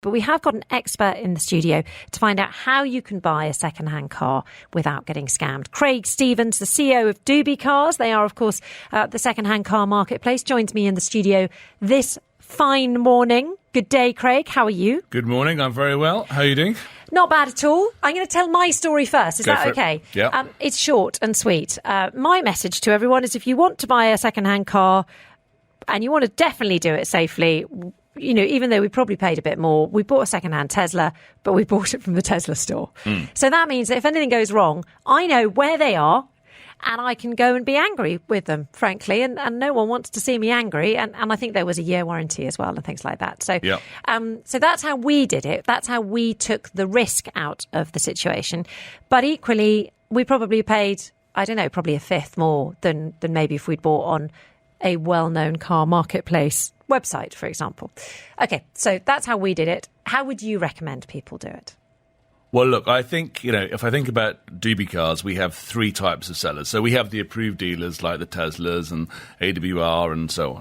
But we have got an expert in the studio to find out how you can buy a second-hand car without getting scammed. Craig Stevens, the CEO of DubiCars, they are, of course, the second-hand car marketplace, joins me in the studio this fine morning. Good day, Craig. How are you? Good morning. I'm very well. How are you doing? Not bad at all. I'm going to tell my story first. Is that okay? Yeah. It's short and sweet. My message to everyone is if you want to buy a second-hand car and you want to definitely do it safely, you know, even though we probably paid a bit more, we bought a second-hand Tesla, but we bought it from the Tesla store. So that means that if anything goes wrong, I know where they are and I can go and be angry with them, frankly. And no one wants to see me angry. And I think there was a year warranty as well and things like that. So, so that's how we did it. That's how we took the risk out of the situation. But equally, we probably paid, I don't know, probably a fifth more than maybe if we'd bought on a well-known car marketplace website, for example. Okay, so that's how we did it. How would you recommend people do it? Well, look, I think, you know, if I think about DubiCars, we have three types of sellers. So we have the approved dealers like the Teslas and AWR and so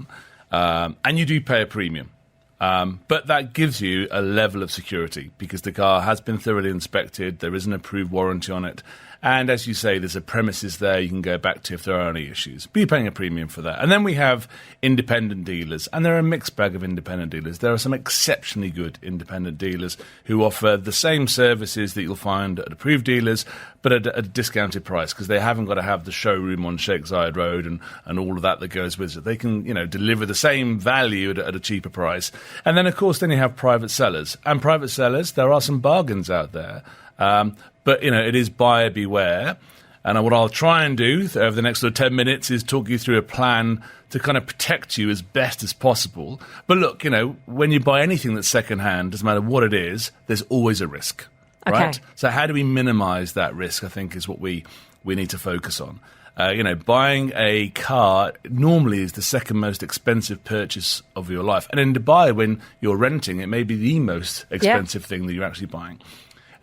on. And you do pay a premium. But that gives you a level of security because the car has been thoroughly inspected. There is an approved warranty on it. And as you say, there's a premises there you can go back to if there are any issues. But you're paying a premium for that. And then we have independent dealers. And there are a mixed bag of independent dealers. There are some exceptionally good independent dealers who offer the same services that you'll find at approved dealers, but at a discounted price because they haven't got to have the showroom on Sheikh Zayed Road and all of that goes with it. They can, you know, deliver the same value at a cheaper price. And then, of course, then you have private sellers. And private sellers, there are some bargains out there. But, you know, it is buyer beware. And what I'll try and do over the next 10 minutes is talk you through a plan to kind of protect you as best as possible. But look, you know, when you buy anything that's secondhand, doesn't matter what it is, there's always a risk, right? So how do we minimize that risk, I think, is what we need to focus on. You know, buying a car normally is the second most expensive purchase of your life. And in Dubai, when you're renting, it may be the most expensive thing that you're actually buying.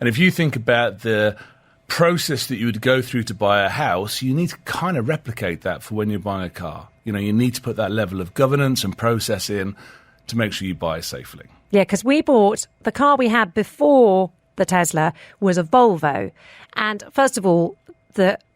And if you think about the process that you would go through to buy a house, you need to kind of replicate that for when you're buying a car. You know, you need to put that level of governance and process in to make sure you buy safely. Yeah, because we bought the car we had before the Tesla was a Volvo. And first of all,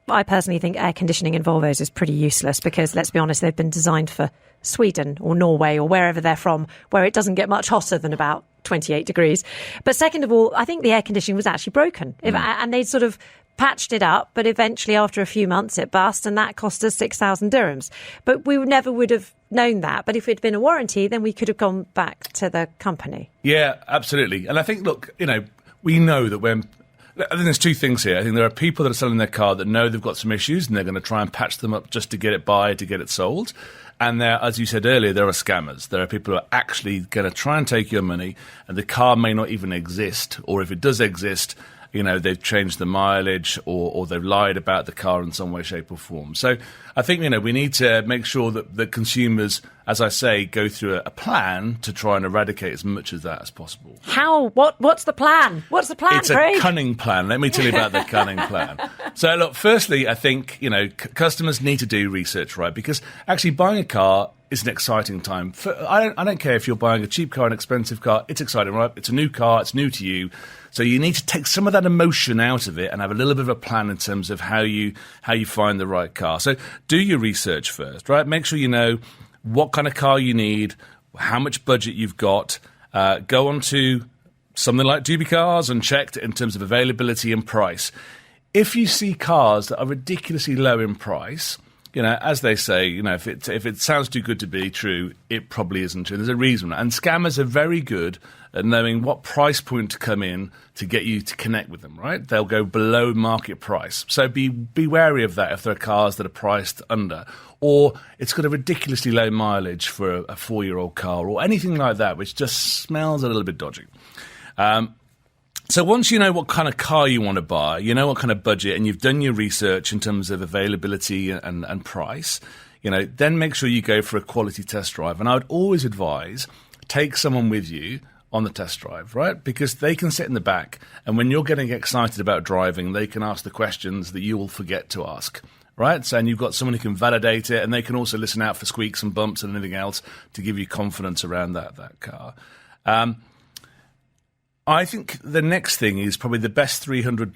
I personally think air conditioning in Volvos is pretty useless because, let's be honest, they've been designed for Sweden or Norway or wherever they're from, where it doesn't get much hotter than about 28 degrees. But second of all, I think the air conditioning was actually broken. And they'd sort of patched it up, but eventually after a few months it burst and that cost us 6,000 dirhams. But we never would have known that. But if it'd been a warranty, then we could have gone back to the company. Yeah, absolutely. And I think, look, you know, we know that I think there's two things here. I think there are people that are selling their car that know they've got some issues and they're going to try and patch them up just to get it sold. And there, as you said earlier, there are scammers. There are people who are actually going to try and take your money and the car may not even exist. Or if it does exist, you know, they've changed the mileage or they've lied about the car in some way, shape or form. So I think, you know, we need to make sure that the consumers, as I say, go through a plan to try and eradicate as much of that as possible. How? What's the plan? What's the plan, Craig? It's a cunning plan. Let me tell you about the cunning plan. So, look, firstly, I think, you know, customers need to do research, right? Because actually buying a car is an exciting time. I don't care if you're buying a cheap car, an expensive car. It's exciting, right? It's a new car. It's new to you. So you need to take some of that emotion out of it and have a little bit of a plan in terms of how you find the right car. So do your research first, right? Make sure you know what kind of car you need, how much budget you've got. Go on to something like DubiCars and check in terms of availability and price. If you see cars that are ridiculously low in price, you know, as they say, you know, if it sounds too good to be true, it probably isn't true. There's a reason. And scammers are very good at knowing what price point to come in to get you to connect with them, right? They'll go below market price. So be wary of that if there are cars that are priced under. Or it's got a ridiculously low mileage for a 4-year-old car or anything like that, which just smells a little bit dodgy. So once you know what kind of car you want to buy, you know what kind of budget, and you've done your research in terms of availability and price, you know, then make sure you go for a quality test drive. And I would always advise, take someone with you on the test drive, right? Because they can sit in the back, and when you're getting excited about driving, they can ask the questions that you will forget to ask, right? So, and you've got someone who can validate it, and they can also listen out for squeaks and bumps and anything else to give you confidence around that car. I think the next thing is probably the best 300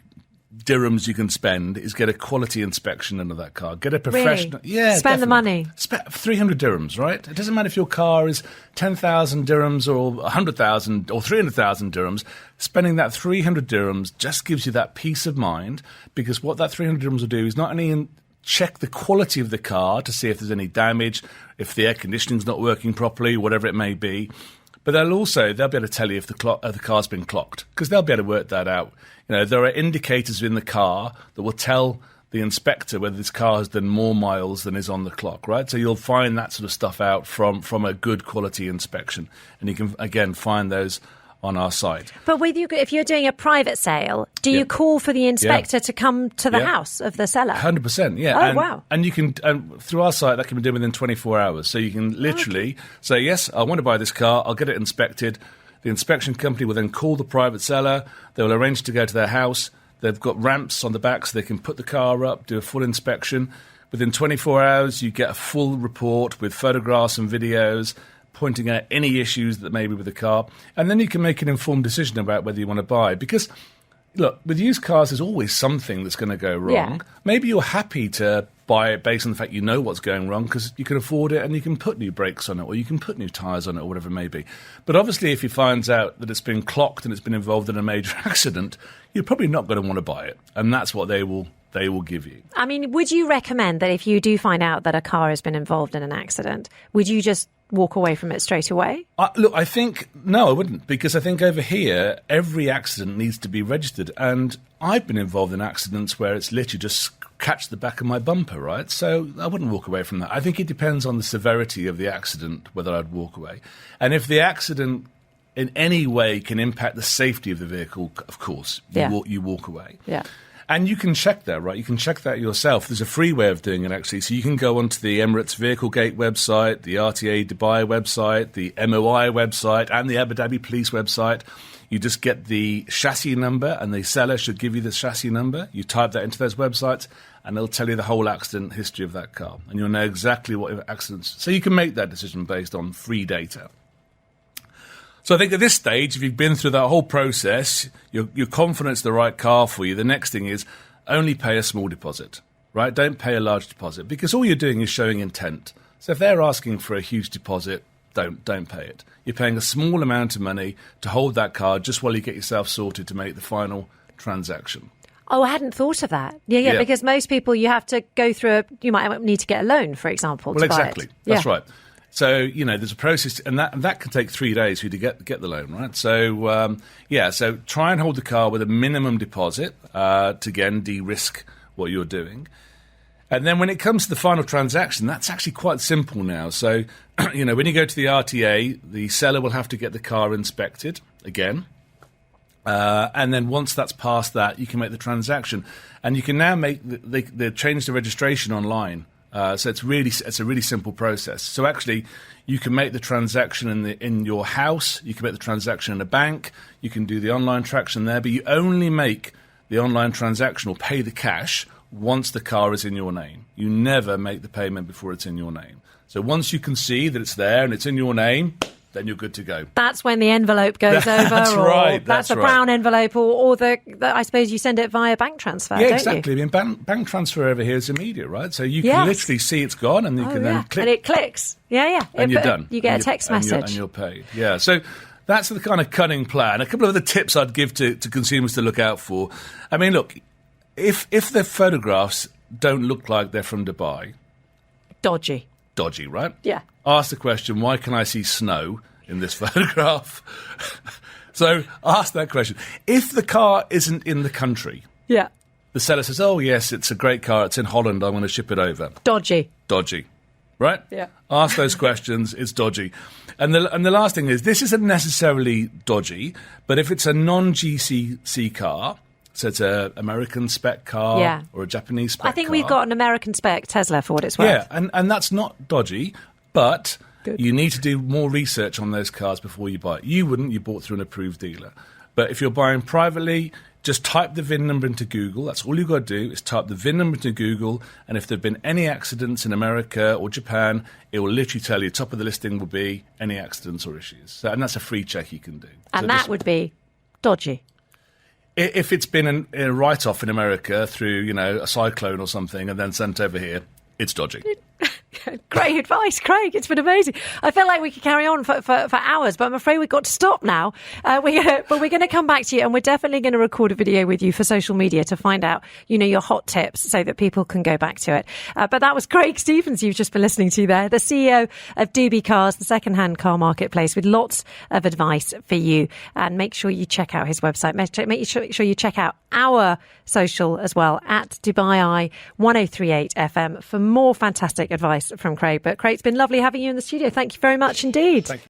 dirhams you can spend is get a quality inspection under that car. Get a professional. Really? Yeah, Spend the money. 300 dirhams, right? It doesn't matter if your car is 10,000 dirhams or 100,000 or 300,000 dirhams. Spending that 300 dirhams just gives you that peace of mind, because what that 300 dirhams will do is not only check the quality of the car to see if there's any damage, if the air conditioning's not working properly, whatever it may be, but they'll be able to tell you if the car's been clocked, because they'll be able to work that out. You know, there are indicators in the car that will tell the inspector whether this car has done more miles than is on the clock, right? So you'll find that sort of stuff out from a good quality inspection. And you can, again, find those on our site. But with you, if you're doing a private sale, do you call for the inspector to come to the house of the seller? 100%, yeah. Oh, wow. And you can, through our site, that can be done within 24 hours. So you can literally say, yes, I want to buy this car, I'll get it inspected. The inspection company will then call the private seller. They will arrange to go to their house. They've got ramps on the back so they can put the car up, do a full inspection. Within 24 hours, you get a full report with photographs and videos pointing out any issues that may be with the car. And then you can make an informed decision about whether you want to buy. Because, look, with used cars, there's always something that's going to go wrong. Yeah. Maybe you're happy to buy it based on the fact you know what's going wrong because you can afford it and you can put new brakes on it or you can put new tyres on it or whatever it may be. But obviously, if he finds out that it's been clocked and it's been involved in a major accident, you're probably not going to want to buy it. And that's what they will give you. I mean, would you recommend that if you do find out that a car has been involved in an accident, would you just walk away from it straight away? Look, I think, no, I wouldn't, because I think over here, every accident needs to be registered. And I've been involved in accidents where it's literally just catch the back of my bumper, right? So I wouldn't walk away from that. I think it depends on the severity of the accident, whether I'd walk away. And if the accident in any way can impact the safety of the vehicle, of course, you walk away. Yeah. And you can check that, right? You can check that yourself. There's a free way of doing it, actually. So you can go onto the Emirates Vehicle Gate website, the RTA Dubai website, the MOI website, and the Abu Dhabi Police website. You just get the chassis number, and the seller should give you the chassis number. You type that into those websites, and they'll tell you the whole accident history of that car. And you'll know exactly what accidents. So you can make that decision based on free data. So I think at this stage, if you've been through that whole process, you're confident it's the right car for you, the next thing is only pay a small deposit, right? Don't pay a large deposit, because all you're doing is showing intent. So if they're asking for a huge deposit, don't pay it. You're paying a small amount of money to hold that car just while you get yourself sorted to make the final transaction. Oh, I hadn't thought of that. Yeah, because most people, you have to go through you might need to get a loan, for example, to buy it. That's right. So, you know, there's a process, and that can take 3 days for you to get the loan, right? So, so try and hold the car with a minimum deposit to, again, de-risk what you're doing. And then when it comes to the final transaction, that's actually quite simple now. So, you know, when you go to the RTA, the seller will have to get the car inspected again. And then once that's past that, you can make the transaction. And you can now make they change the registration online. So it's a really simple process. So actually, you can make the transaction in your house. You can make the transaction in a bank. You can do the online transaction there, but you only make the online transaction or pay the cash once the car is in your name. You never make the payment before it's in your name. So once you can see that it's there and it's in your name, then you're good to go. That's when the envelope goes over. That's right. That's a brown envelope, or the I suppose you send it via bank transfer, don't exactly. you? I mean, bank transfer over here is immediate, right? So you can literally see it's gone, and you can then click. And it clicks. Yeah. And you're done. You get a text message. And you're paid. Yeah. So that's the kind of cunning plan. A couple of other tips I'd give to consumers to look out for. I mean, look, if the photographs don't look like they're from Dubai... Dodgy, right? Yeah. Ask the question, why can I see snow in this photograph? So ask that question. If the car isn't in the country, the seller says, oh, yes, it's a great car, it's in Holland, I'm going to ship it over. Dodgy, right? Yeah. Ask those questions, it's dodgy. And the last thing is, this isn't necessarily dodgy, but if it's a non-GCC car, so it's an American spec car or a Japanese spec car. I think we've got an American spec Tesla for what it's worth. Yeah, and that's not dodgy, but Good. You need to do more research on those cars before you buy it. You wouldn't, you bought through an approved dealer. But if you're buying privately, just type the VIN number into Google. That's all you've got to do is type the VIN number into Google, and if there have been any accidents in America or Japan, it will literally tell you, top of the listing will be any accidents or issues. And that's a free check you can do. And that would be dodgy? If it's been a write-off in America through, a cyclone or something and then sent over here, it's dodgy. Great advice, Craig. It's been amazing. I felt like we could carry on for hours, but I'm afraid we've got to stop now. But we're going to come back to you, and we're definitely going to record a video with you for social media to find out, your hot tips so that people can go back to it. But that was Craig Stephens you've just been listening to there, the CEO of DubiCars, the second-hand car marketplace, with lots of advice for you. And make sure you check out his website. Make sure you check out our social as well, at Dubai 1038 FM, for more fantastic advice from Craig. But Craig, it's been lovely having you in the studio. Thank you very much indeed. Thank you.